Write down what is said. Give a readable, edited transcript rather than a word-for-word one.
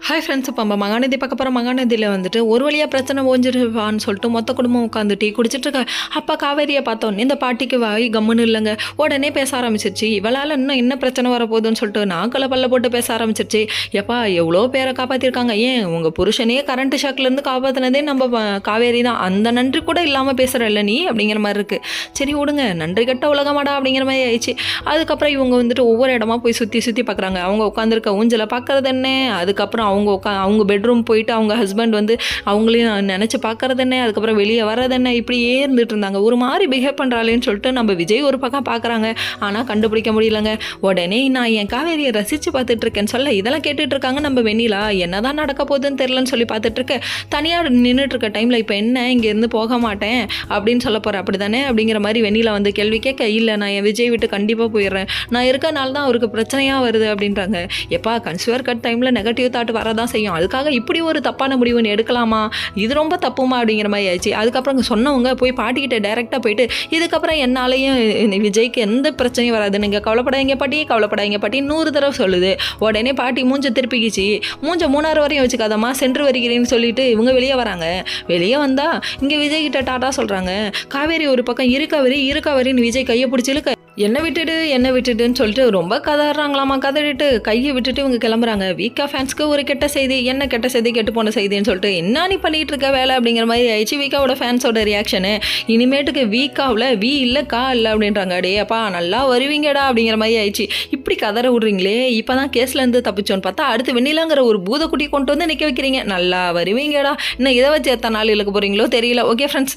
Hi friends, இப்போ நம்ம மகாநதி பார்க்க போகிற மகாநதியில் வந்துட்டு ஒரு வழியாக பிரச்சனை ஓஞ்சிருவான்னு சொல்லிட்டு மொத்த குடும்பம் உட்காந்து டீ குடிச்சிட்டு இருக்க. அப்போ காவேரியை பார்த்தோன்னே இந்த பாட்டிக்கு வாய் கம்முன்னு இல்லைங்க. உடனே பேச ஆரம்பிச்சிருச்சு. இவளால் இன்னும் என்ன பிரச்சனை வரப்போகுதுன்னு சொல்லிட்டு நாக்களை பல்ல போட்டு பேச ஆரம்பிச்சிருச்சு. எப்பா எவ்வளோ பேரை காப்பாற்றிருக்காங்க, ஏன் உங்கள் புருஷனே கரண்ட் ஷாக்லேருந்து காப்பாற்றினதே நம்ம காவேரி தான், அந்த நன்றி கூட இல்லாமல் பேசுகிறல்ல நீ அப்படிங்கிற மாதிரி இருக்குது. சரி விடுங்க, நன்றி கட்ட உலகமாடா அப்படிங்கிற மாதிரி ஆயிடுச்சு. அதுக்கப்புறம் இவங்க வந்துட்டு ஒவ்வொரு இடமா போய் சுற்றி சுற்றி பார்க்குறாங்க. அவங்க உட்காந்துருக்க ஊஞ்சலை பார்க்குறது என்ன, அதுக்கப்புறம் அவங்க பெட்ரூம் போயிட்டு அவங்க ஹஸ்பண்ட் வந்து அவங்களையும் நினச்சி பார்க்கறது என்ன, அதுக்கப்புறம் வெளியே வர்றது என்ன, இப்படியே இருந்துட்டு இருந்தாங்க. ஒரு மாதிரி பிஹேவ் பண்ணுறாளேன்னு சொல்லிட்டு நம்ம விஜய் ஒரு பக்கம் பார்க்குறாங்க. ஆனால் கண்டுபிடிக்க முடியலங்க. உடனே நான் என் காவேரியை ரசித்து பார்த்துட்டு இருக்கேன்னு சொல்ல இதெல்லாம் கேட்டுட்டு இருக்காங்க. நம்ம வெண்ணிலா என்னதான் நடக்க போகுதுன்னு தெரிலன்னு சொல்லி பார்த்துட்டு இருக்க. தனியாக நின்றுட்டு இருக்க டைமில் இப்போ என்ன இங்கேருந்து போக மாட்டேன் அப்படின்னு சொல்ல போகிறேன் அப்படி தானே அப்படிங்கிற மாதிரி வெண்ணிலா வந்து கேள்வி கேட்க, இல்லை நான் என் விஜய் விட்டு கண்டிப்பாக போயிடுறேன், நான் இருக்கனால தான் அவருக்கு பிரச்சனையாக வருது அப்படின்றாங்க. எப்பா கன்சியூவர் கட் டைமில் நெகட்டிவ் தாட் வரதான் செய்யும், அதுக்காக இப்படி ஒரு தப்பான முடிவுன்னு எடுக்கலாமா, இது ரொம்ப தப்புமா அப்படிங்கிற மாதிரி ஆயிடுச்சு. அதுக்கப்புறம் சொன்னவங்க போய் பாட்டிக்கிட்ட டைரெக்டாக போயிட்டு இதுக்கப்புறம் என்னாலையும் விஜய்க்கு எந்த பிரச்சனையும் வராது, நீங்கள் கவலைப்படாதீங்க பாட்டி, கவலைப்படாதீங்க பாட்டி 100 தடவை சொல்லுது. உடனே பாட்டி மூஞ்ச திருப்பிக்கிச்சு. மூஞ்ச 3 வரையும் வச்சுக்காதம்மா, சென்று வருகிறேன்னு சொல்லிட்டு இவங்க வெளியே வராங்க. வெளியே வந்தா இங்கே விஜய் கிட்ட டாட்டா சொல்கிறாங்க. காவேரி ஒரு பக்கம் இருக்கவரின்னு விஜய் கையை பிடிச்சி இழுக்க, என்ன விட்டுடுன்னு சொல்லிட்டு ரொம்ப கதறாங்களாமா. கதறிட்டு கையை விட்டுட்டு இவங்க கிளம்புறாங்க. வீக்கா ஃபேன்ஸ்க்கு ஒரு கெட்ட செய்தி, என்ன கெட்ட செய்தி, கெட்டு போன செய்தின்னு சொல்லிட்டு என்ன நீ பண்ணிட்டு இருக்க வேலை அப்படிங்கிற மாதிரி ஆயிடுச்சு. வீக்காவோட ஃபேன்ஸோட ரியாக்ஷனு. இனிமேட்டுக்கு வீக்காவில் வி இல்லை கா இல்லை அப்படின்றாங்க. அடே அப்பா நல்லா வருவீங்கடா அப்படிங்கிற மாதிரி ஆயிடுச்சு. இப்படி கதற விட்றீங்களே, இப்போ தான் கேஸ்லேருந்து தப்பிச்சோன்னு பார்த்தா அடுத்து வெண்ணிலாங்கிற ஒரு பூதக்குட்டி கொண்டு வந்து நிற்க வைக்கிறீங்க. நல்லா வருவீங்கடா, இன்னும் இதை வச்சு எத்தனை நாள் இழுக்க போகிறீங்களோ தெரியல. Okay friends.